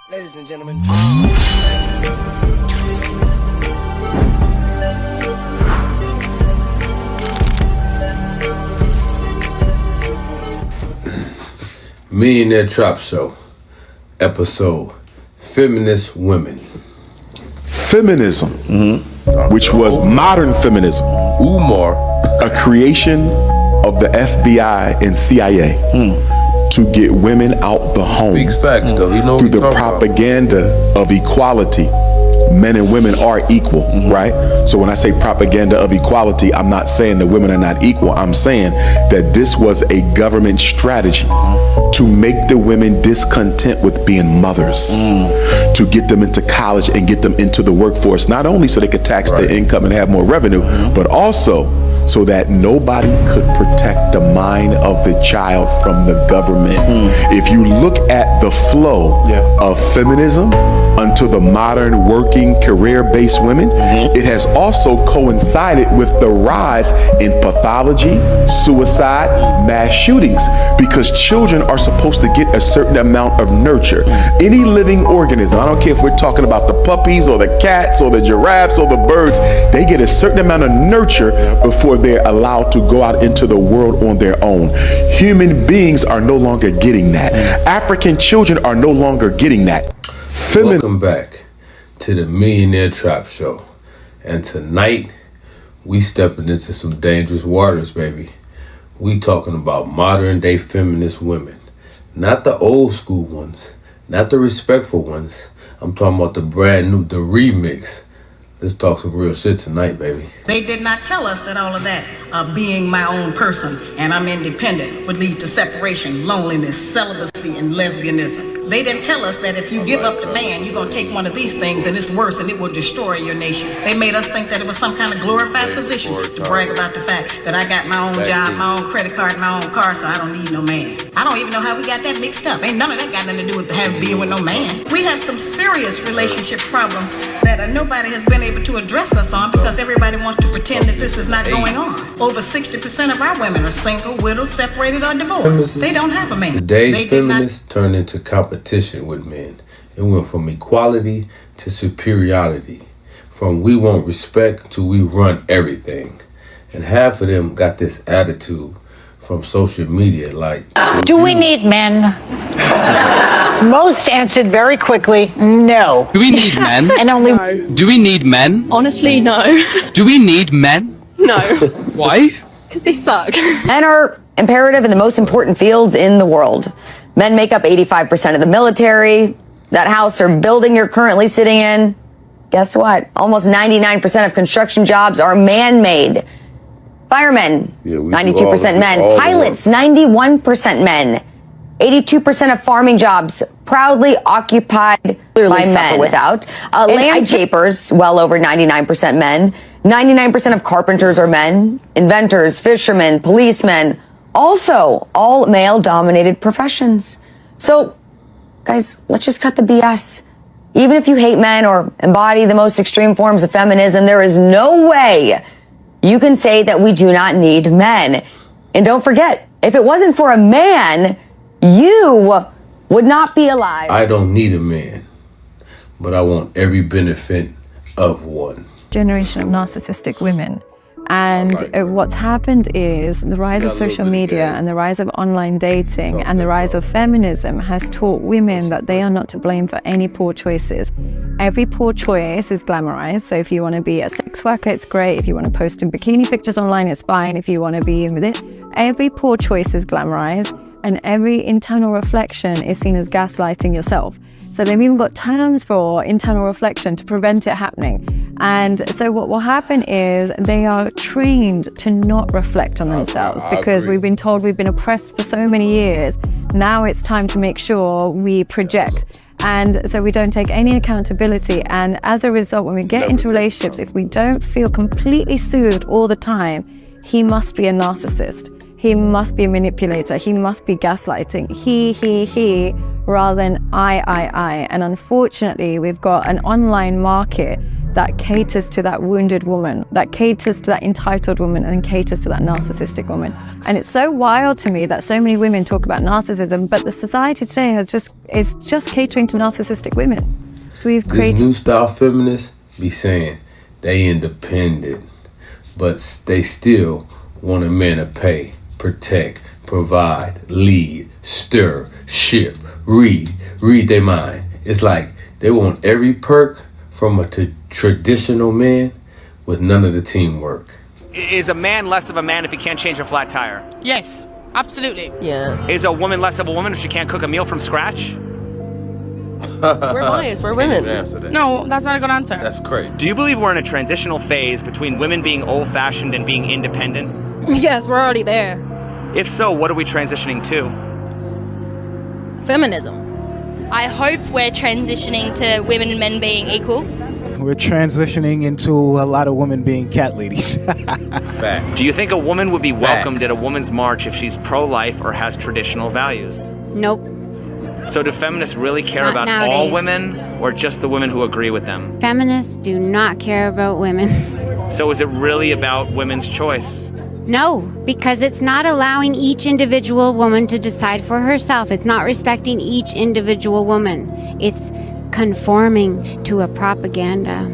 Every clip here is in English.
Ladies and gentlemen. Millionaire Trap Show, episode Feminist Women. Feminism, which was modern feminism, Umar, a creation of the FBI and CIA to get women out the home speaks facts though. He knows through the propaganda of equality. Men and women are equal, right? So when I say propaganda of equality, I'm not saying that women are not equal. I'm saying that this was a government strategy to make the women discontent with being mothers, to get them into college and get them into the workforce, not only so they could tax their income and have more revenue, but also so that nobody could protect the mind of the child from the government. If you look at the flow of feminism unto the modern working career-based women, it has also coincided with the rise in pathology, suicide, mass shootings, because children are supposed to get a certain amount of nurture. Any living organism, I don't care if we're talking about the puppies or the cats or the giraffes or the birds, they get a certain amount of nurture before they're allowed to go out into the world on their own. Human beings are no longer getting that. African children are no longer getting that. Welcome back to the Millionaire Trap Show. And tonight, we stepping into some dangerous waters, baby. We talking about modern day feminist women. Not the old school ones, not the respectful ones. I'm talking about the brand new, the remix. Let's talk some real shit tonight, baby. They did not tell us that all of that, being my own person and I'm independent, would lead to separation, loneliness, celibacy, and lesbianism. They didn't tell us that if you give up the man, you're going to take one of these things and it's worse and it will destroy your nation. They made us think that it was some kind of glorified position to brag about the fact that I got my own job, my own credit card, my own car, so I don't need no man. I don't even know how we got that mixed up. Ain't none of that got nothing to do with being with no man. We have some serious relationship problems that nobody has been able to address us on because everybody wants to pretend that this is not going on. Over 60% of our women are single, widowed, separated, or divorced. They don't have a man. Today's feminists turned into competition with men. It went from equality to superiority. From we want respect to we run everything. And half of them got this attitude from social media like, do we need men? Most answered very quickly, no. Do we need men? And only No. Do we need men? Honestly, no. Do we need men? No. Why? Because they suck. Men are imperative in the most important fields in the world. Men make up 85% of the military. That house or building you're currently sitting in, guess what? Almost 99% of construction jobs are man-made. Firemen, 92% men. Pilots, 91% men. 82% of farming jobs proudly occupied by men. Without landscapers, well over 99% men. 99% of carpenters are men. Inventors, fishermen, policemen, also all male-dominated professions. So, guys, let's just cut the BS. Even if you hate men or embody the most extreme forms of feminism, there is no way you can say that we do not need men. And don't forget, if it wasn't for a man, you would not be alive. I don't need a man, but I want every benefit of one. Generation of narcissistic women. And what's happened is the rise of social media and the rise of online dating and the rise of feminism has taught women that they are not to blame for any poor choices. Every poor choice is glamorized. So if you want to be a sex worker, it's great. If you want to post in bikini pictures online, it's fine. If you want to be in with it, every poor choice is glamorized. And every internal reflection is seen as gaslighting yourself. So they've even got terms for internal reflection to prevent it happening. And so what will happen is they are trained to not reflect on themselves because we've been told we've been oppressed for so many years. Now it's time to make sure we project. And so we don't take any accountability. And as a result, when we get into relationships, if we don't feel completely soothed all the time, he must be a narcissist. He must be a manipulator. He must be gaslighting. He, rather than I. And unfortunately, we've got an online market that caters to that wounded woman, that caters to that entitled woman, and caters to that narcissistic woman. And it's so wild to me that so many women talk about narcissism, but the society today is just catering to narcissistic women. So we've created this new style feminists be saying they independent, but they still want a man to pay, protect, provide, lead, stir, ship, read their mind. It's like they want every perk from a traditional man with none of the teamwork. Is a man less of a man if he can't change a flat tire? Yes, absolutely. Yeah. Is a woman less of a woman if she can't cook a meal from scratch? We're biased. We're women. No, that's not a good answer. That's crazy. Do you believe we're in a transitional phase between women being old-fashioned and being independent? Yes, we're already there. If so, what are we transitioning to? Feminism. I hope we're transitioning to women and men being equal. We're transitioning into a lot of women being cat ladies. Do you think a woman would be welcomed at a woman's march if she's pro-life or has traditional values? Nope. So do feminists really care Not about nowadays. all women or just the women who agree with them? Feminists do not care about women. So is it really about women's choice? No, because it's not allowing each individual woman to decide for herself. It's not respecting each individual woman. It's conforming to a propaganda.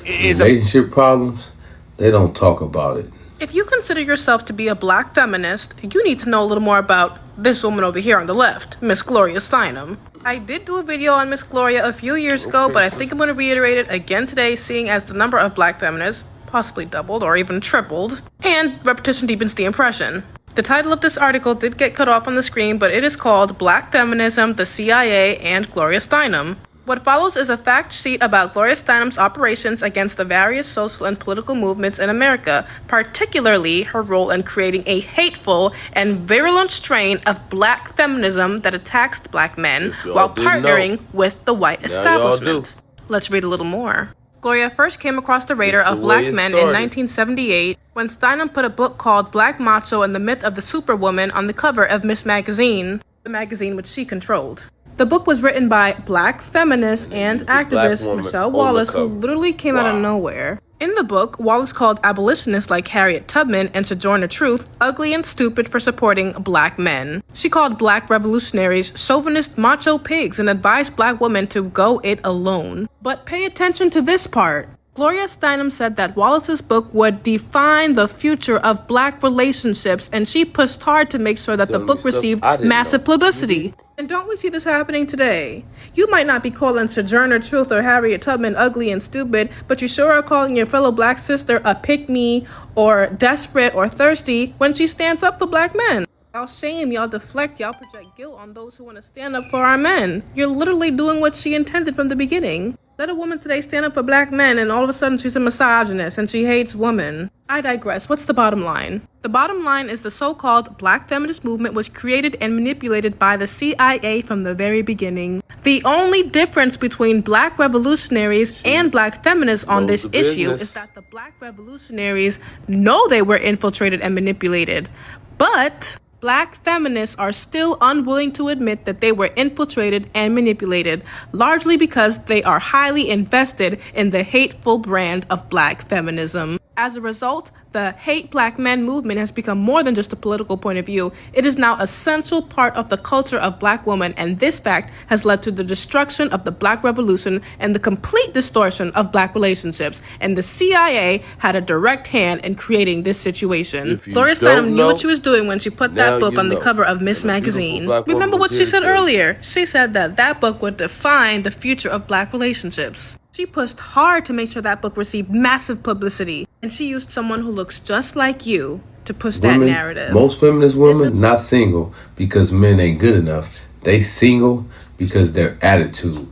Relationship problems, they don't talk about it. If you consider yourself to be a black feminist, you need to know a little more about this woman over here on the left, Miss Gloria Steinem. I did do a video on Miss Gloria a few years ago, but I think I'm going to reiterate it again today, seeing as the number of black feminists possibly doubled or even tripled, and repetition deepens the impression. The title of this article did get cut off on the screen, but it is called Black Feminism, the CIA, and Gloria Steinem. What follows is a fact sheet about Gloria Steinem's operations against the various social and political movements in America, particularly her role in creating a hateful and virulent strain of black feminism that attacks black men while partnering with the white establishment. Let's read a little more. Gloria first came across the radar of black men in 1978 when Steinem put a book called Black Macho and the Myth of the Superwoman on the cover of Miss Magazine, the magazine which she controlled. The book was written by black feminist and activist Michelle Wallace, who literally came out of nowhere. In the book, Wallace called abolitionists like Harriet Tubman and Sojourner Truth ugly and stupid for supporting black men. She called black revolutionaries chauvinist macho pigs and advised black women to go it alone. But pay attention to this part. Gloria Steinem said that Wallace's book would define the future of black relationships, and she pushed hard to make sure that the book received massive publicity. And don't we see this happening today? You might not be calling Sojourner Truth or Harriet Tubman ugly and stupid, but you sure are calling your fellow black sister a pick-me or desperate or thirsty when she stands up for black men. Y'all shame, y'all deflect, y'all project guilt on those who want to stand up for our men. You're literally doing what she intended from the beginning. Let a woman today stand up for black men and all of a sudden she's a misogynist and she hates women. I digress. What's the bottom line? The bottom line is the so-called black feminist movement was created and manipulated by the CIA from the very beginning. The only difference between black revolutionaries and black feminists on this issue is that the black revolutionaries know they were infiltrated and manipulated, but black feminists are still unwilling to admit that they were infiltrated and manipulated, largely because they are highly invested in the hateful brand of black feminism. As a result, the Hate Black Men movement has become more than just a political point of view. It is now a central part of the culture of black women, and this fact has led to the destruction of the black revolution and the complete distortion of black relationships. And the CIA had a direct hand in creating this situation. Gloria Steinem knew what she was doing when she put that book on the cover of Miss Magazine. Remember what she said earlier? She said that that book would define the future of black relationships. She pushed hard to make sure that book received massive publicity, and she used someone who looks just like you to push that narrative. Most feminist women not single because men ain't good enough. They single because their attitude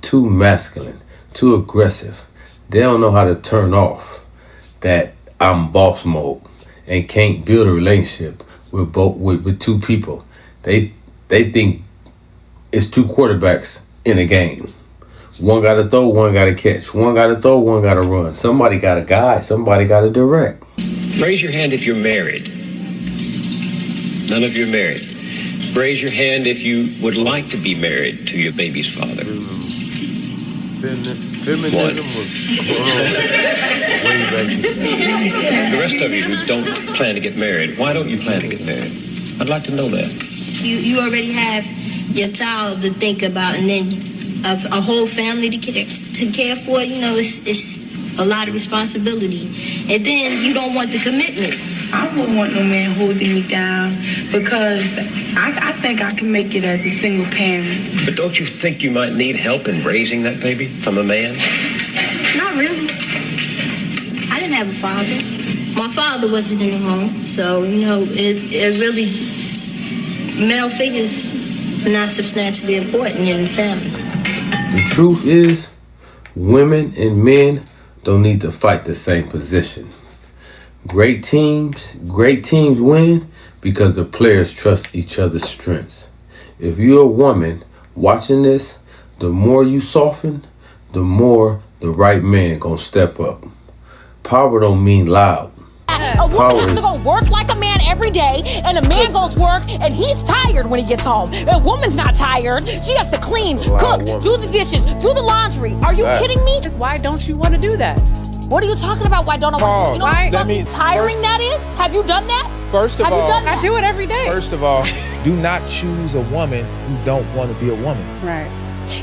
too masculine, too aggressive. They don't know how to turn off that I'm boss mode and can't build a relationship with two people. They think it's two quarterbacks in a game. One got to throw, one got to catch. One got to throw, one got to run. Somebody got to guide, somebody got to direct. Raise your hand if you're married. None of you are married. Raise your hand if you would like to be married to your baby's father. Feminism was way back then. The rest of you who don't plan to get married, why don't you plan to get married? I'd like to know that. You already have your child to think about, and then a whole family to care for. You know, it's a lot of responsibility, and then you don't want the commitments. I wouldn't want no man holding me down because I think I can make it as a single parent. But don't you think you might need help in raising that baby from a man? Not really. I didn't have a father. My father wasn't in the home, so you know it really male figures are not substantially important in the family. The truth is, women and men don't need to fight the same position. Great teams win because the players trust each other's strengths. If you're a woman watching this, the more you soften, the more the right man gonna step up. Power don't mean loud. A woman has to go work like a man every day, and a man goes work and he's tired when he gets home. A woman's not tired. She has to clean, cook, do the dishes, do the laundry. Are you kidding me? Why don't you want to do that? What are you talking about? Why don't I want to? You know how fucking tiring that is? Have you done that? First of Have you all, done that? I do it every day. First of all, do not choose a woman who don't want to be a woman. Right.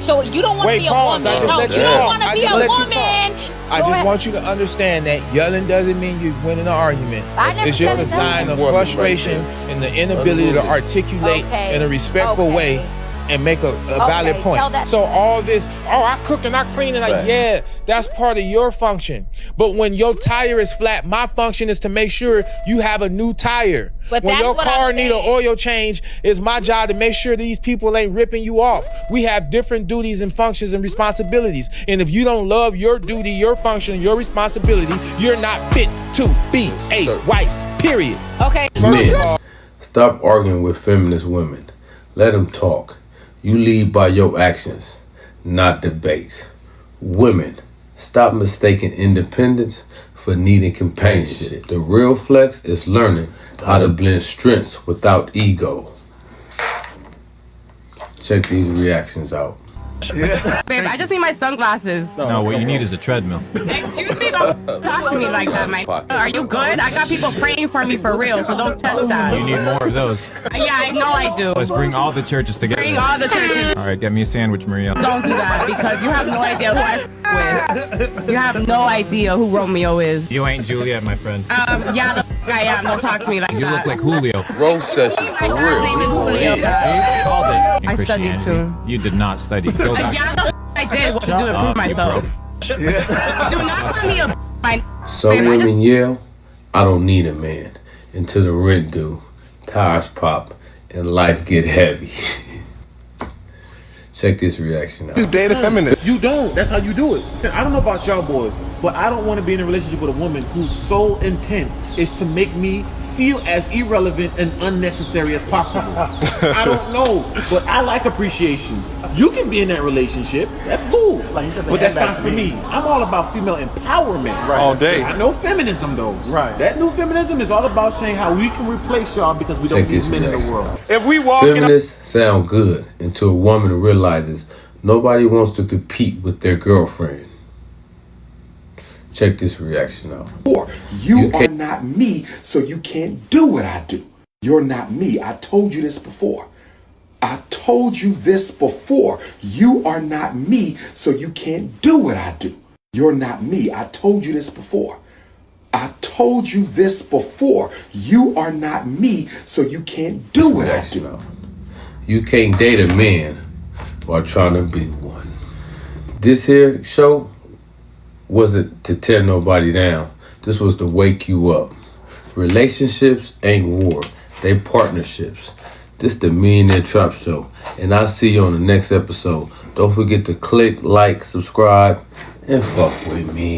So you don't want to be a pause. woman. I just No, let you don't want to I be just a let you woman. talk. I just want you to understand that yelling doesn't mean you're winning an argument. It's just a sign of frustration and the inability to articulate in a respectful way and make a valid point. So all this, I cook and I clean and yeah, that's part of your function. But when your tire is flat, my function is to make sure you have a new tire. But when that's your what car I'm need an oil change, it's my job to make sure these people ain't ripping you off. We have different duties and functions and responsibilities. And if you don't love your duty, your function, your responsibility, you're not fit to be a wife, period. Okay. Men, stop arguing with feminist women. Let them talk. You lead by your actions, not debates. Women, stop mistaking independence for needing companionship. The real flex is learning how to blend strengths without ego. Check these reactions out. Babe, I just need my sunglasses. No, what you need is a treadmill. Excuse me, don't talk to me like that, man. Are you good? I got people praying for me for real, so don't test that. You need more of those. Yeah, I know I do. Let's bring all the churches together. Bring all the churches. All right, get me a sandwich, Maria. Don't do that because you have no idea who I with. You have no idea who Romeo is. You ain't Juliet, my friend. Yeah, the I am. Don't talk to me like You that. look like Julio. Roast session for real. name is Julio. See? Called it. In I studied Christianity. too. You did not study. Go back. Yeah, I did. What to do to prove myself. Do not call me a Some women yell, I don't need a man, until the rent due, tires pop, and life get heavy. Check this reaction out. You date a feminist. You don't. That's how you do it. I don't know about y'all boys, but I don't want to be in a relationship with a woman whose sole intent is to make me feel as irrelevant and unnecessary as possible. I don't know, but I like appreciation. You can be in that relationship. That's cool. But that's not for me. I'm all about female empowerment. All day. I know feminism though. Right. That new feminism is all about saying how we can replace y'all because we Check don't need this men in the reaction. world. If we walk Feminists sound good until a woman realizes nobody wants to compete with their girlfriend. Check this reaction out. You are not me, so you can't do what I do. You're not me. I told you this before. I told you this before. You are not me, so you can't do what I do. You're not me. I told you this before. I told you this before. You are not me, so you can't do what I do. You can't date a man while trying to be one. This here show wasn't to tear nobody down. This was to wake you up. Relationships ain't war. They partnerships. This the Millionaire Trap Show. And I'll see you on the next episode. Don't forget to click, like, subscribe, and fuck with me.